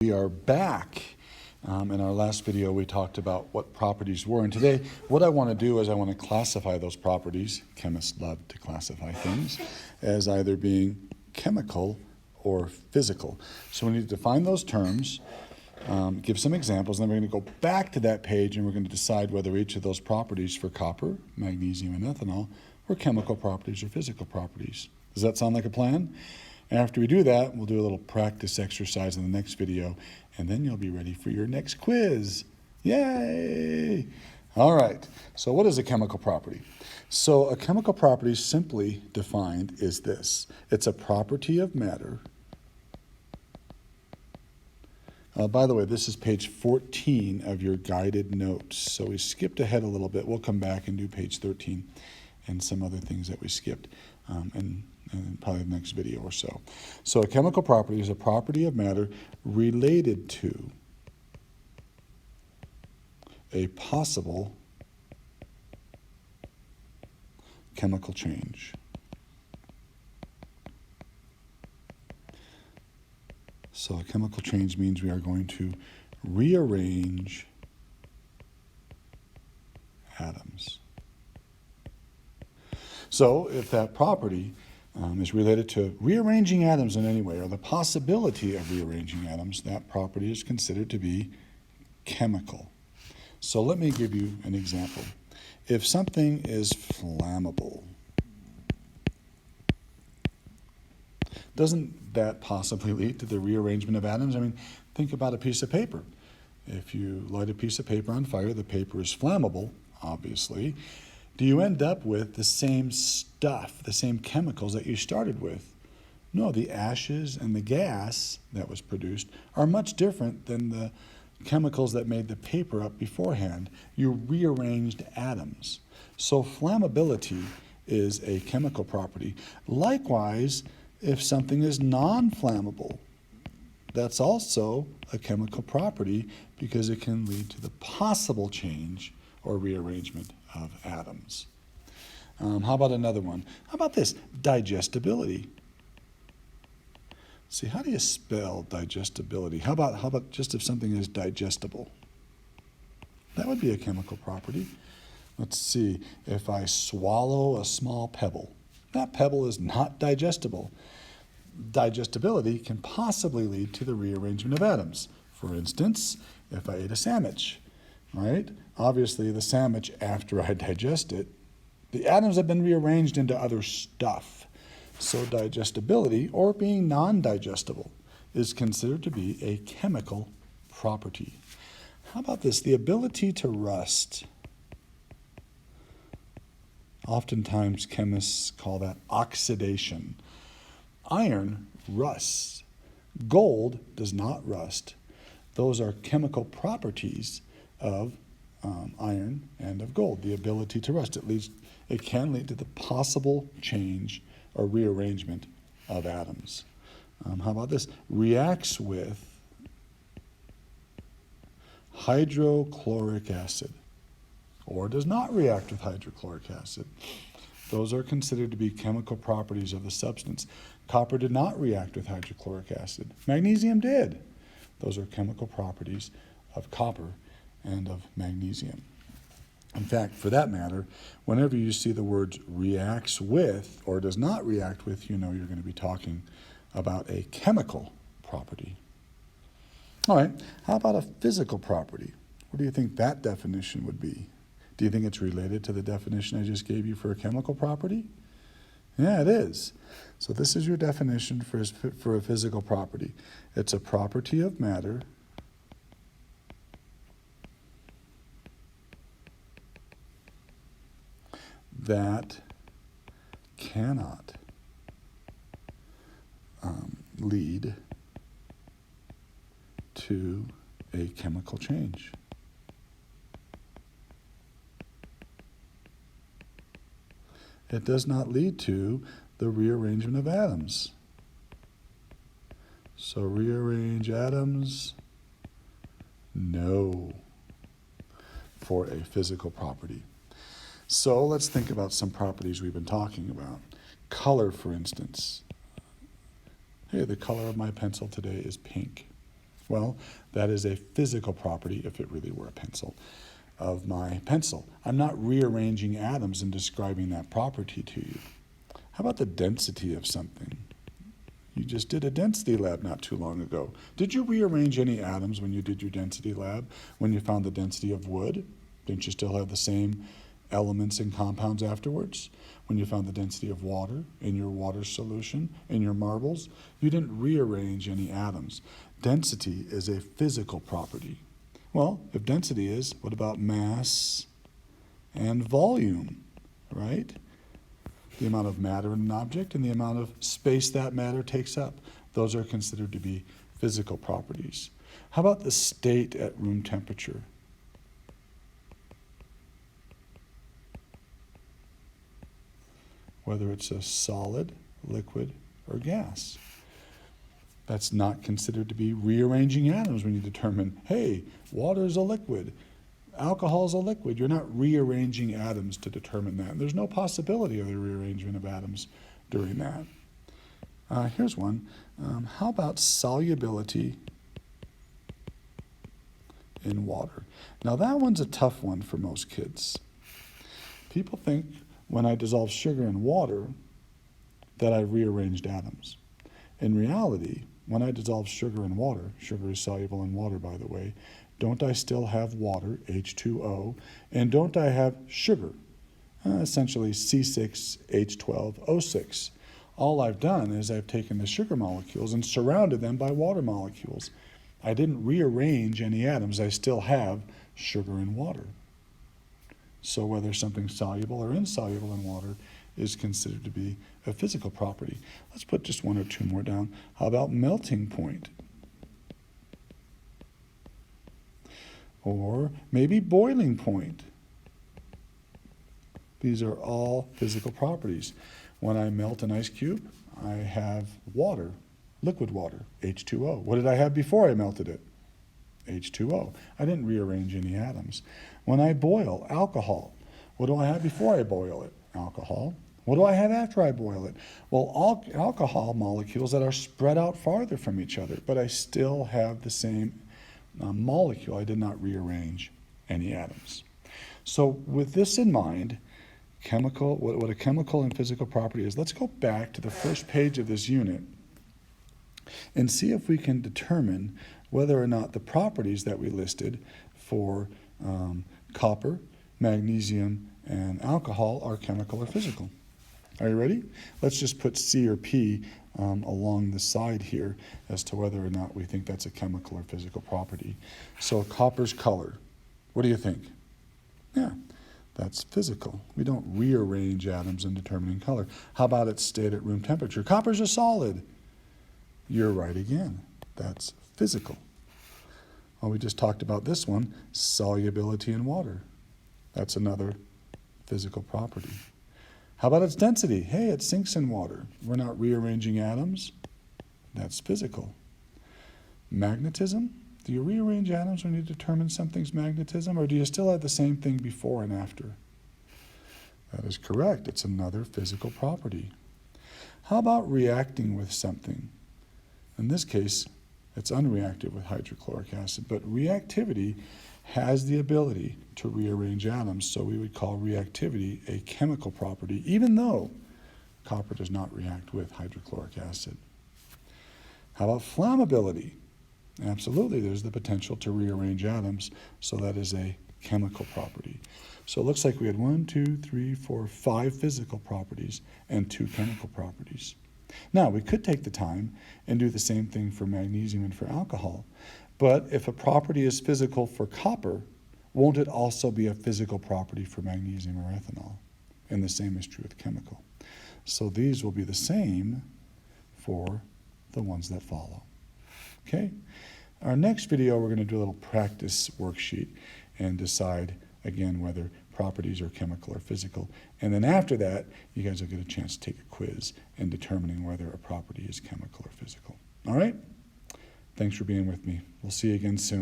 We are back. In our last video, we talked about what properties were. And today, what I want to do is I want to classify those properties. Chemists love to classify things as either being chemical or physical. So we need to define those terms, give some examples, and then we're going to go back to that page and we're going to decide whether each of those properties for copper, magnesium, and ethanol were chemical properties or physical properties. Does that sound like a plan? After we do that, we'll do a little practice exercise in the next video, and then you'll be ready for your next quiz. Yay! All right, so what is a chemical property? So a chemical property, simply defined, is this. It's a property of matter. By the way, this is page 14 of your guided notes. So we skipped ahead a little bit. We'll come back and do page 13 and some other things that we skipped. And probably the next video or so. So a chemical property is a property of matter related to a possible chemical change. So a chemical change means we are going to rearrange atoms. So if that property is related to rearranging atoms in any way, or the possibility of rearranging atoms, that property is considered to be chemical. So let me give you an example. If something is flammable, doesn't that possibly lead to the rearrangement of atoms? I mean, think about a piece of paper. If you light a piece of paper on fire, the paper is flammable, obviously. Do you end up with the same stuff, the same chemicals that you started with? No, the ashes and the gas that was produced are much different than the chemicals that made the paper up beforehand. You rearranged atoms. So flammability is a chemical property. Likewise, if something is non-flammable, that's also a chemical property because it can lead to the possible change or rearrangement of atoms. How about another one? How about this? Digestibility. See, how do you spell digestibility? How about just if something is digestible? That would be a chemical property. Let's see, if I swallow a small pebble, that pebble is not digestible. Digestibility can possibly lead to the rearrangement of atoms. For instance, if I ate a sandwich, right? Obviously, the sandwich, after I digest it, the atoms have been rearranged into other stuff. So digestibility, or being non-digestible, is considered to be a chemical property. How about this? The ability to rust. Oftentimes, chemists call that oxidation. Iron rusts. Gold does not rust. Those are chemical properties of iron and of gold, the ability to rust. It can lead to the possible change or rearrangement of atoms. How about this? Reacts with hydrochloric acid, or does not react with hydrochloric acid. Those are considered to be chemical properties of the substance. Copper did not react with hydrochloric acid. Magnesium did. Those are chemical properties of copper and of magnesium. In fact, for that matter, whenever you see the words reacts with or does not react with, you know you're going to be talking about a chemical property. All right, how about a physical property? What do you think that definition would be? Do you think it's related to the definition I just gave you for a chemical property? Yeah, it is. So this is your definition for a physical property. It's a property of matter that cannot lead to a chemical change. It does not lead to the rearrangement of atoms. So rearrange atoms, no, for a physical property. So let's think about some properties we've been talking about. Color, for instance. Hey, the color of my pencil today is pink. Well, that is a physical property, if it really were a pencil, of my pencil. I'm not rearranging atoms and describing that property to you. How about the density of something? You just did a density lab not too long ago. Did you rearrange any atoms when you did your density lab? When you found the density of wood? Didn't you still have the same elements and compounds afterwards? When you found the density of water in your water solution, in your marbles, you didn't rearrange any atoms. Density is a physical property. Well, if density is, what about mass and volume, right? The amount of matter in an object and the amount of space that matter takes up. Those are considered to be physical properties. How about the state at room temperature? Whether it's a solid, liquid, or gas. That's not considered to be rearranging atoms when you determine, hey, water is a liquid, alcohol is a liquid. You're not rearranging atoms to determine that. There's no possibility of the rearrangement of atoms during that. Here's one. How about solubility in water? Now that one's a tough one for most kids. People think when I dissolve sugar in water that I rearranged atoms. In reality, when I dissolve sugar in water, sugar is soluble in water, by the way, don't I still have water, H2O, and don't I have sugar, essentially C6H12O6? All I've done is I've taken the sugar molecules and surrounded them by water molecules. I didn't rearrange any atoms. I still have sugar in water. So whether something's soluble or insoluble in water is considered to be a physical property. Let's put just one or two more down. How about melting point? Or maybe boiling point. These are all physical properties. When I melt an ice cube, I have water, liquid water, H2O. What did I have before I melted it? H2O. I didn't rearrange any atoms. When I boil alcohol, what do I have before I boil it? Alcohol. What do I have after I boil it? Well, all alcohol molecules that are spread out farther from each other, but I still have the same molecule. I did not rearrange any atoms. So with this in mind, what a chemical and physical property is, let's go back to the first page of this unit and see if we can determine whether or not the properties that we listed for copper, magnesium, and alcohol are chemical or physical. Are you ready? Let's just put C or P along the side here as to whether or not we think that's a chemical or physical property. So copper's color, what do you think? Yeah, that's physical. We don't rearrange atoms in determining color. How about its state at room temperature? Copper's a solid. You're right again. That's physical. Well, we just talked about this one, solubility in water. That's another physical property. How about its density? Hey, it sinks in water. We're not rearranging atoms. That's physical. Magnetism? Do you rearrange atoms when you determine something's magnetism, or do you still have the same thing before and after? That is correct. It's another physical property. How about reacting with something? In this case, it's unreactive with hydrochloric acid, but reactivity has the ability to rearrange atoms, so we would call reactivity a chemical property, even though copper does not react with hydrochloric acid. How about flammability? Absolutely, there's the potential to rearrange atoms, so that is a chemical property. So it looks like we had 5 physical properties and 2 chemical properties. Now, we could take the time and do the same thing for magnesium and for alcohol, but if a property is physical for copper, won't it also be a physical property for magnesium or ethanol? And the same is true with chemical. So these will be the same for the ones that follow. Okay? Our next video, we're going to do a little practice worksheet and decide, again, whether properties are chemical or physical. And then after that, you guys will get a chance to take a quiz in determining whether a property is chemical or physical. All right? Thanks for being with me. We'll see you again soon.